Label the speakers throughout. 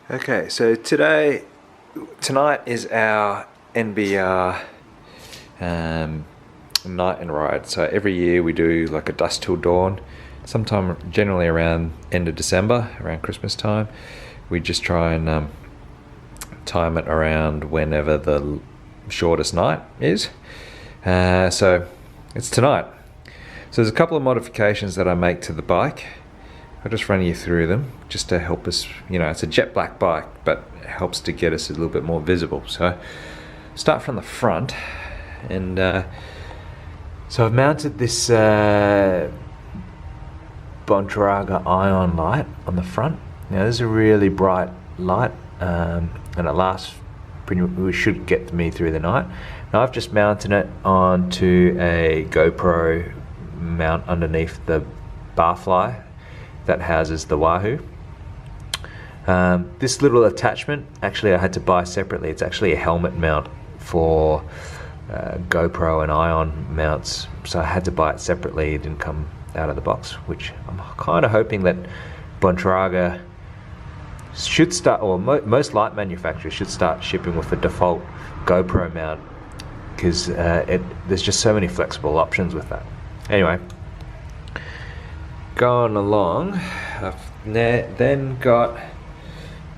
Speaker 1: Okay, so tonight is our NBR Night and Ride. So every year we do like a dusk till dawn, sometime generally around end of December, around Christmas time. We just try and time it around whenever the shortest night is. So it's tonight. So there's a couple of modifications that I make to the bike. I'll just run you through them just to help us. It's a jet black bike, but it helps to get us a little bit more visible. So start from the front, and so I've mounted this Bontraga ion light on the front. Now this is a really bright light, and it lasts we should get me through the night. Now I've just mounted it onto a GoPro mount underneath the barfly that houses the Wahoo. This little attachment, actually I had to buy separately. It's actually a helmet mount for GoPro and Ion mounts, so I had to buy it separately. It didn't come out of the box, which I'm kind of hoping that Bontraga should start, or most light manufacturers should start shipping with a default GoPro mount, because there's just so many flexible options with that. Anyway, going along, I've then got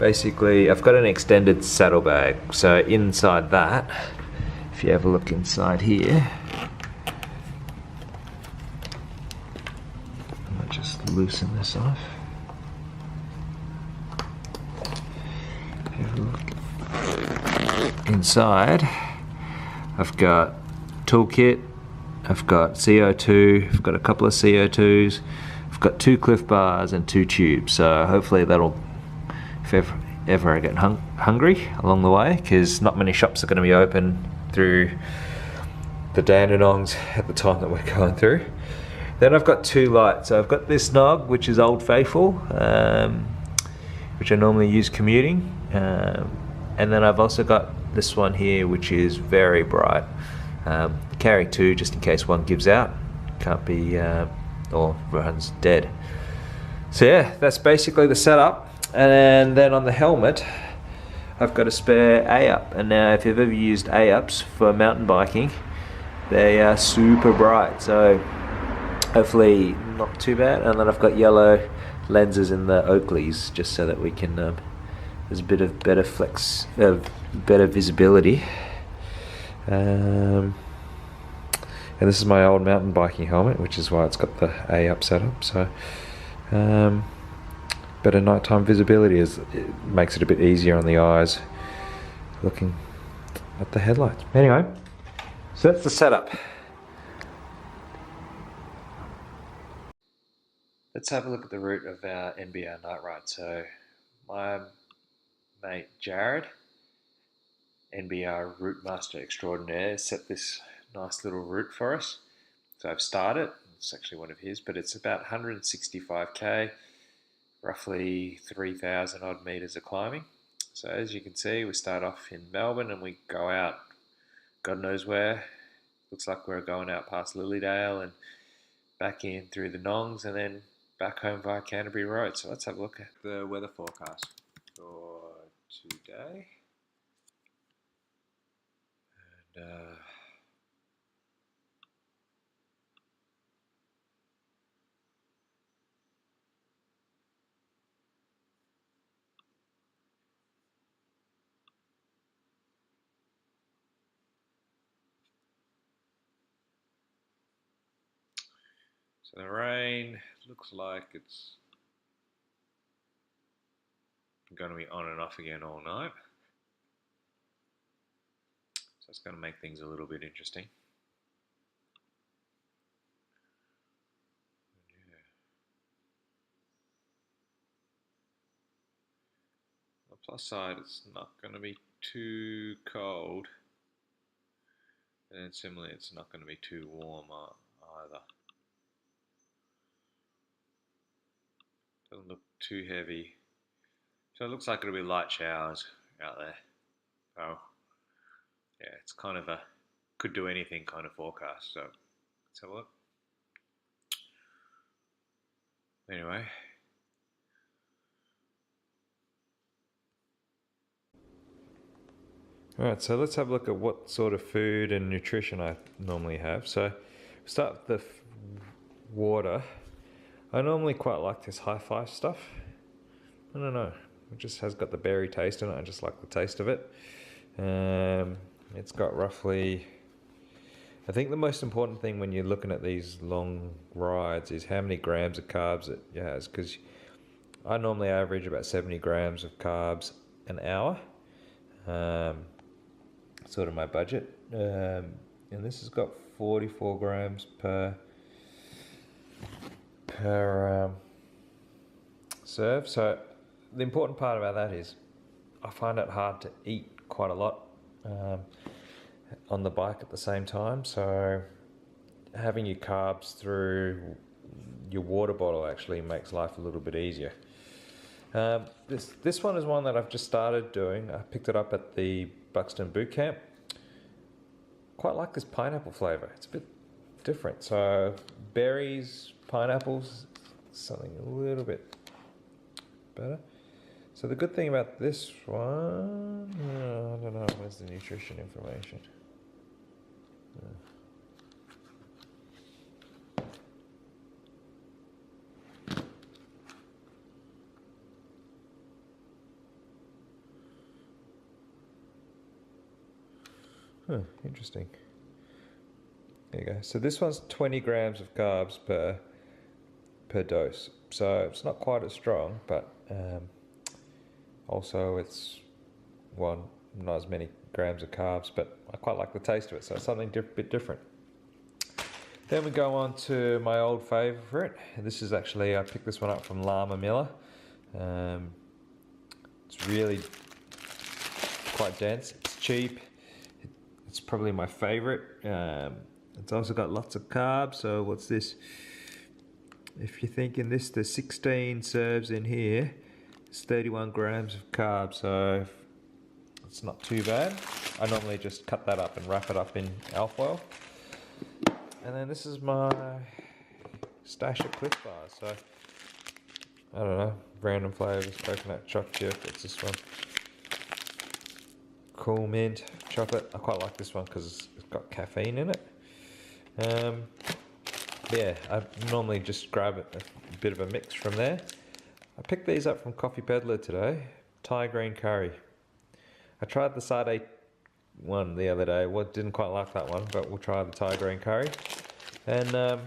Speaker 1: I've got an extended saddlebag. So inside that, if you have a look inside here, I might just loosen this off. Have a look. Inside, I've got toolkit, I've got CO2, I've got a couple of CO2s, I've got 2 Cliff Bars and 2 tubes. So hopefully that'll, if ever I get hungry along the way, because not many shops are going to be open through the Dandenongs at the time that we're going through. Then I've got 2 lights. So I've got this nog, which is Old Faithful, which I normally use commuting, and then I've also got this one here, which is very bright. Carry 2 just in case one gives out, can't be or runs dead. So yeah, that's basically the setup. And then on the helmet, I've got a spare A-up. And now if you've ever used A-ups for mountain biking, they are super bright, so hopefully not too bad. And then I've got yellow lenses in the Oakleys, just so that we can there's a bit of better better visibility. And this is my old mountain biking helmet, which is why it's got the A-up setup. So better nighttime visibility, it makes it a bit easier on the eyes looking at the headlights. Anyway, so that's the setup. Let's have a look at the route of our NBR Night Ride. So my mate Jared, NBR Route Master Extraordinaire, set this nice little route for us. So I've started, it's actually one of his, but it's about 165k, roughly 3,000 odd meters of climbing. So as you can see, we start off in Melbourne and we go out God knows where. Looks like we're going out past Lilydale and back in through the Nongs and then back home via Canterbury Road. So let's have a look at the weather forecast for today. And so the rain looks like it's going to be on and off again all night. So it's going to make things a little bit interesting. Yeah. On the plus side, it's not going to be too cold. And then similarly, it's not going to be too warm either. Doesn't look too heavy. So it looks like it'll be light showers out there. Oh, yeah, it's kind of a could do anything kind of forecast. So let's have a look. Anyway, Alright, so let's have a look at what sort of food and nutrition I normally have. So, start with the water. I normally quite like this high five stuff. I don't know, it just has got the berry taste in it. I just like the taste of it. It's got roughly, I think the most important thing when you're looking at these long rides is how many grams of carbs it has, because I normally average about 70 grams of carbs an hour. Sort of my budget, and this has got 44 grams per serve. So the important part about that is I find it hard to eat quite a lot on the bike at the same time, so having your carbs through your water bottle actually makes life a little bit easier. This one is one that I've just started doing. I picked it up at the Buxton boot camp. Quite like this pineapple flavour. It's a bit different. So berries, pineapples, something a little bit better. So the good thing about this one, I don't know, where's the nutrition information? Interesting. There you go. So this one's 20 grams of carbs per dose. So it's not quite as strong, but also it's not as many grams of carbs, but I quite like the taste of it. So it's something a bit different. Then we go on to my old favourite. This is actually, I picked this one up from Llama Miller. It's really quite dense. It's cheap. It's probably my favorite. It's also got lots of carbs. So what's this? If you're thinking this, there's 16 serves in here. It's 31 grams of carbs, so it's not too bad. I normally just cut that up and wrap it up in alfoil. And then this is my stash of Cliff Bars. So I don't know, random flavors, coconut, choc chip. What's this one? Cool mint, chocolate. I quite like this one because it's got caffeine in it. Yeah, I normally just grab a bit of a mix from there. I picked these up from Coffee Peddler today. Thai green curry. I tried the satay one the other day. Well, didn't quite like that one, but we'll try the Thai green curry. And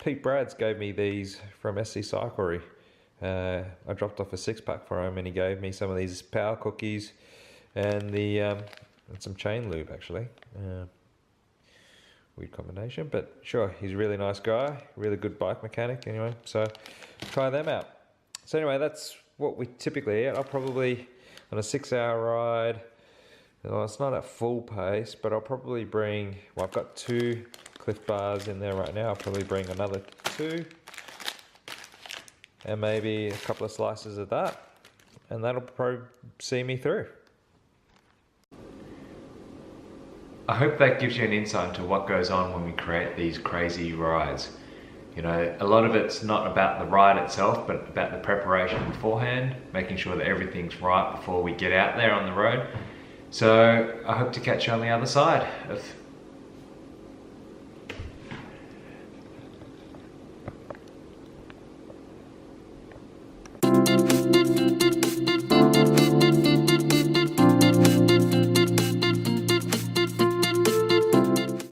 Speaker 1: Pete Brads gave me these from SC Cyclery. I dropped off a 6-pack for him, and he gave me some of these power cookies and and some chain lube actually. Weird combination, but sure, he's a really nice guy, really good bike mechanic anyway, so try them out. So anyway, that's what we typically eat. I'll probably, on a 6-hour ride, well, it's not at full pace, but I'll probably bring, well, I've got 2 Cliff Bars in there right now. I'll probably bring another 2 and maybe a couple of slices of that, and that'll probably see me through. I hope that gives you an insight into what goes on when we create these crazy rides. You know, a lot of it's not about the ride itself, but about the preparation beforehand, making sure that everything's right before we get out there on the road. So I hope to catch you on the other side of